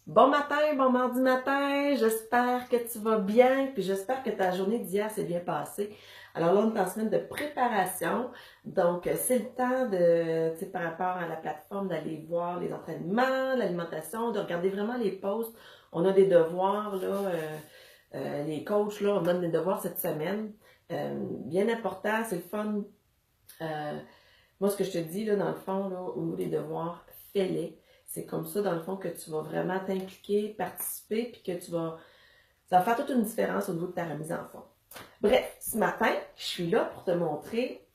Bon matin, bon mardi matin, j'espère que tu vas bien, puis j'espère que ta journée d'hier s'est bien passée. Alors là, on est en semaine de préparation, donc c'est le temps de, tu sais, par rapport à la plateforme, d'aller voir les entraînements, l'alimentation, de regarder vraiment les posts. On a des devoirs, là, les coachs, là, on donne des devoirs cette semaine. Bien important, c'est le fun. Euh, Moi, ce que je te dis, là, dans le fond, là, au niveau des devoirs, fais-les. C'est comme ça, dans le fond, que tu vas vraiment t'impliquer, participer, puis que ça va faire toute une différence au niveau de ta remise en forme. Bref, ce matin, je suis là pour te montrer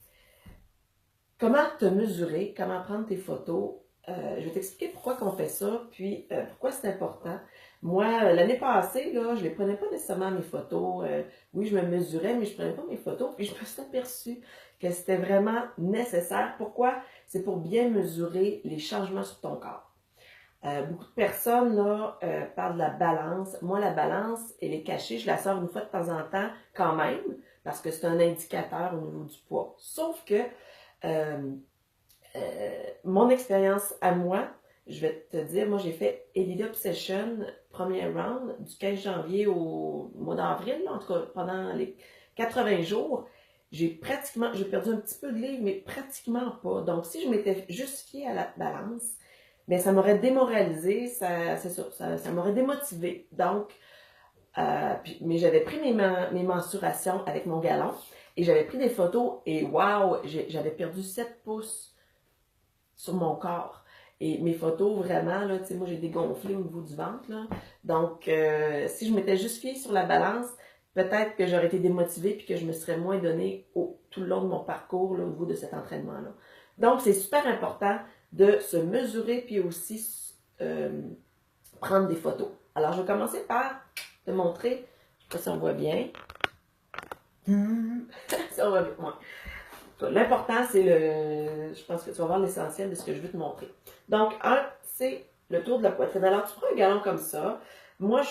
comment te mesurer, comment prendre tes photos. Je vais t'expliquer pourquoi on fait ça, puis pourquoi c'est important. Moi, l'année passée, là, je ne prenais pas nécessairement mes photos. Oui, je me mesurais, mais je ne prenais pas mes photos. Puis je me suis aperçue que c'était vraiment nécessaire. Pourquoi? C'est pour bien mesurer les changements sur ton corps. Beaucoup de personnes là, parlent de la balance. Moi, la balance, elle est cachée. Je la sors une fois de temps en temps quand même, parce que c'est un indicateur au niveau du poids. Sauf que euh, mon expérience à moi, je vais te dire, moi j'ai fait Elite Obsession, premier round, du 15 janvier au mois d'avril, en tout cas pendant les 80 jours. J'ai perdu un petit peu de livre, mais pratiquement pas. Donc si je m'étais juste fiée à la balance, bien, ça m'aurait démoralisé, c'est ça m'aurait démotivé. Donc, mais j'avais pris mes mensurations avec mon galon et j'avais pris des photos et waouh, j'avais perdu 7 pouces sur mon corps. Et mes photos, vraiment, là, tu sais, moi, j'ai dégonflé au niveau du ventre, là. Donc, si je m'étais juste fiée sur la balance, peut-être que j'aurais été démotivée puis que je me serais moins donnée tout le long de mon parcours, là, au niveau de cet entraînement-là. Donc, c'est super important de se mesurer puis aussi prendre des photos. Alors, je vais commencer par te montrer, je sais pas si on voit bien. Si on voit bien, ouais. L'important, c'est je pense que tu vas voir l'essentiel de ce que je veux te montrer. Donc, c'est le tour de la poitrine. Alors, tu prends un galon comme ça. Moi, je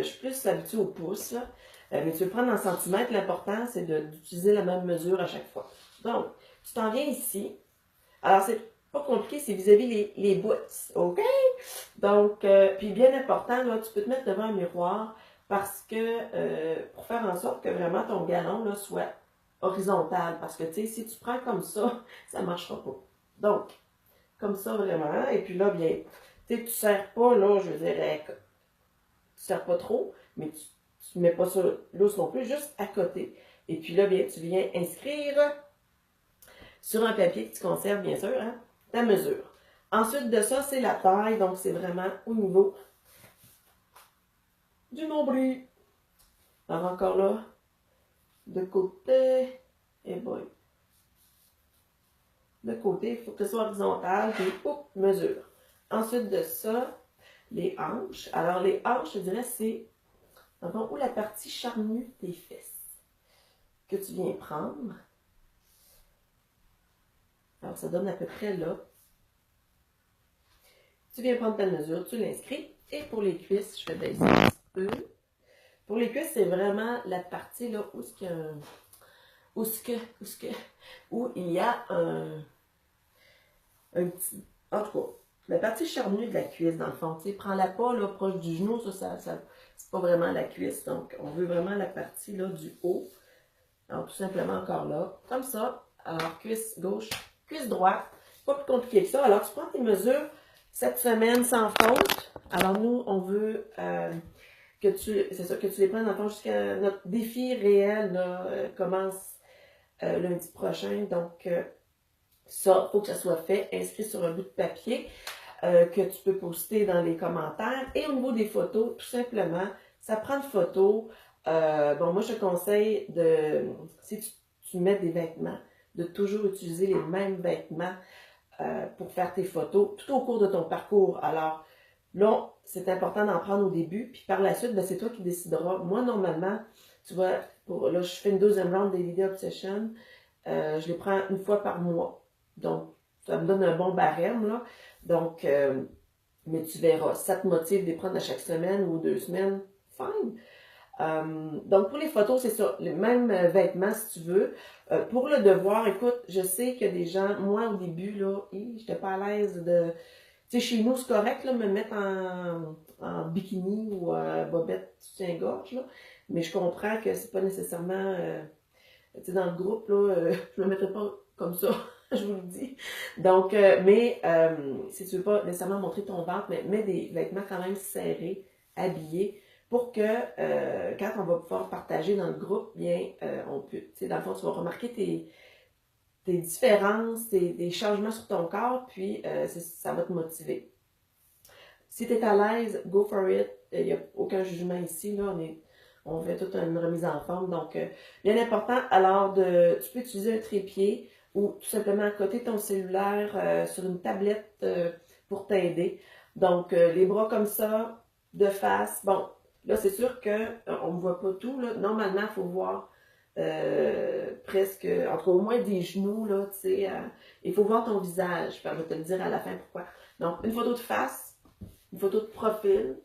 suis plus habituée au pouce, là. Mais tu veux le prendre en centimètres. L'important, c'est d'utiliser la même mesure à chaque fois. Donc, tu t'en viens ici. Alors, c'est pas compliqué, c'est vis-à-vis les bouts. OK? Donc, puis bien important, là, tu peux te mettre devant un miroir parce que pour faire en sorte que vraiment ton galon là, soit horizontal. Parce que, tu sais, si tu prends comme ça ne marchera pas. Donc, comme ça vraiment. Et puis là, bien, tu sais, tu ne serres pas, là, je veux dire, tu ne serres pas trop, mais tu ne mets pas ça lousse non plus, juste à côté. Et puis là, bien, tu viens inscrire sur un papier que tu conserves, bien sûr, hein, ta mesure. Ensuite de ça, c'est la taille, donc c'est vraiment au niveau du nombril. Alors encore là, de côté, et boy. De côté, il faut que ce soit horizontal, puis mesure. Ensuite de ça, les hanches. Alors les hanches, je dirais, c'est où la partie charnue des fesses que tu viens prendre. Alors ça donne à peu près là. Tu viens prendre ta mesure, tu l'inscris. Et pour les cuisses, je fais baisser un petit peu. Pour les cuisses, c'est vraiment la partie là où il y a un petit. En tout cas, la partie charnue de la cuisse, dans le fond. Tu sais, prends-la pas là, proche du genou, c'est pas vraiment la cuisse. Donc, on veut vraiment la partie là, du haut. Alors, tout simplement encore là, comme ça. Alors, cuisse gauche, cuisse droite. Pas plus compliqué que ça. Alors, tu prends tes mesures cette semaine sans faute. Alors, nous, on veut que tu les prennes, dans le fond, jusqu'à notre défi réel là, commence lundi prochain. Donc, ça, il faut que ça soit fait, inscrit sur un bout de papier que tu peux poster dans les commentaires. Et au niveau des photos, tout simplement, ça prend une photo. Bon, moi, je te conseille si tu mets des vêtements, de toujours utiliser les mêmes vêtements pour faire tes photos tout au cours de ton parcours. Alors, là, c'est important d'en prendre au début, puis par la suite, ben, c'est toi qui décideras. Moi, normalement, tu vois, là, je fais une deuxième round des Video Obsession. Je les prends une fois par mois. Donc, ça me donne un bon barème, là. Donc, mais tu verras, si ça te motive de les prendre à chaque semaine ou 2 semaines, fine. Donc, pour les photos, c'est ça, les mêmes vêtements si tu veux. Pour le devoir, écoute, je sais que des gens, moi au début, là, j'étais pas à l'aise de. Tu sais, chez nous, c'est correct, là, me mettre en bikini ou bobette soutien-gorge, là. Mais je comprends que c'est pas nécessairement, tu sais, dans le groupe, là, je me mettrais pas comme ça, je vous le dis. Donc, si tu veux pas nécessairement montrer ton ventre, mais mets des vêtements quand même serrés, habillés, pour que quand on va pouvoir partager dans le groupe, bien, on peut, tu sais, dans le fond, tu vas remarquer tes différences, des changements sur ton corps, puis ça va te motiver. Si tu es à l'aise, go for it. Il n'y a aucun jugement ici, là, on fait toute une remise en forme. Donc, bien important, alors tu peux utiliser un trépied ou tout simplement à côté de ton cellulaire sur une tablette pour t'aider. Donc, les bras comme ça, de face. Bon, là, c'est sûr qu'on ne voit pas tout. Là. Normalement, il faut voir presque, entre au moins des genoux, là, tu sais. Il faut voir ton visage. Je vais te le dire à la fin pourquoi. Donc, une photo de face, une photo de profil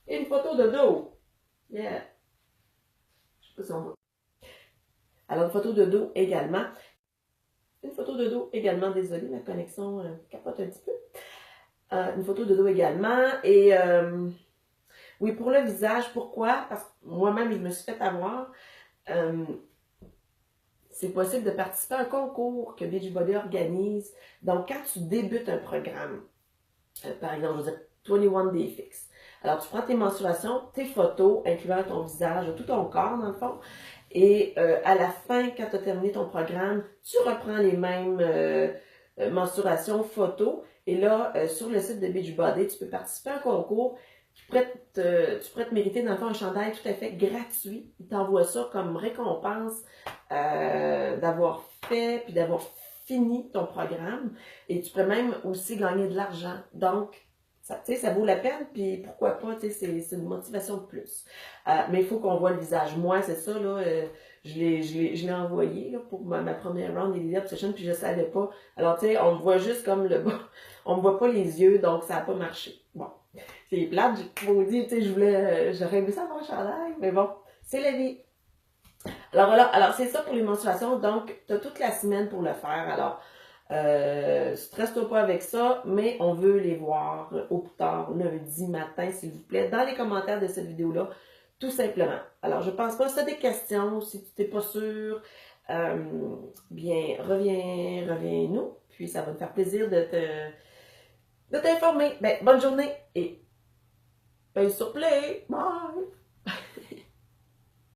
et une photo de dos. Yeah. Je sais pas si on voit. Alors, une photo de dos également. Une photo de dos également, désolée, ma connexion capote un petit peu. Une photo de dos également. Et oui, pour le visage, pourquoi? Parce que moi-même, je me suis fait avoir. C'est possible de participer à un concours que Beachbody organise. Donc, quand tu débutes un programme, par exemple, je veux dire 21 Day Fix. Alors, tu prends tes menstruations, tes photos, incluant ton visage, tout ton corps, dans le fond. Et à la fin, quand tu as terminé ton programme, tu reprends les mêmes mensurations, photos. Et là, sur le site de Beachbody, tu peux participer à un concours. Tu pourrais te mériter, dans le fond, un chandail tout à fait gratuit. Ils t'envoient ça comme récompense d'avoir fait puis d'avoir fini ton programme. Et tu pourrais même aussi gagner de l'argent. Donc, ça vaut la peine, puis pourquoi pas, c'est une motivation de plus. Mais il faut qu'on voit le visage. Moi, c'est ça, là, je l'ai envoyé là, pour ma première round d'Elite Obsession, puis je savais pas. Alors, tu sais, on me voit juste comme le bas, on me voit pas les yeux, donc ça n'a pas marché. Bon, c'est plate, je vous dis, tu sais, j'aurais aimé ça avoir un chandail, mais bon, c'est la vie. Alors voilà, alors c'est ça pour les menstruations, donc tu as toute la semaine pour le faire, alors stresse-toi pas avec ça, mais on veut les voir au plus tard lundi matin, s'il vous plaît, dans les commentaires de cette vidéo-là, tout simplement. Alors, je pense pas, si tu as des questions, si tu n'es pas sûr, bien, reviens-nous, puis ça va me faire plaisir de t'informer. Ben, bonne journée et ben, sur play! Bye!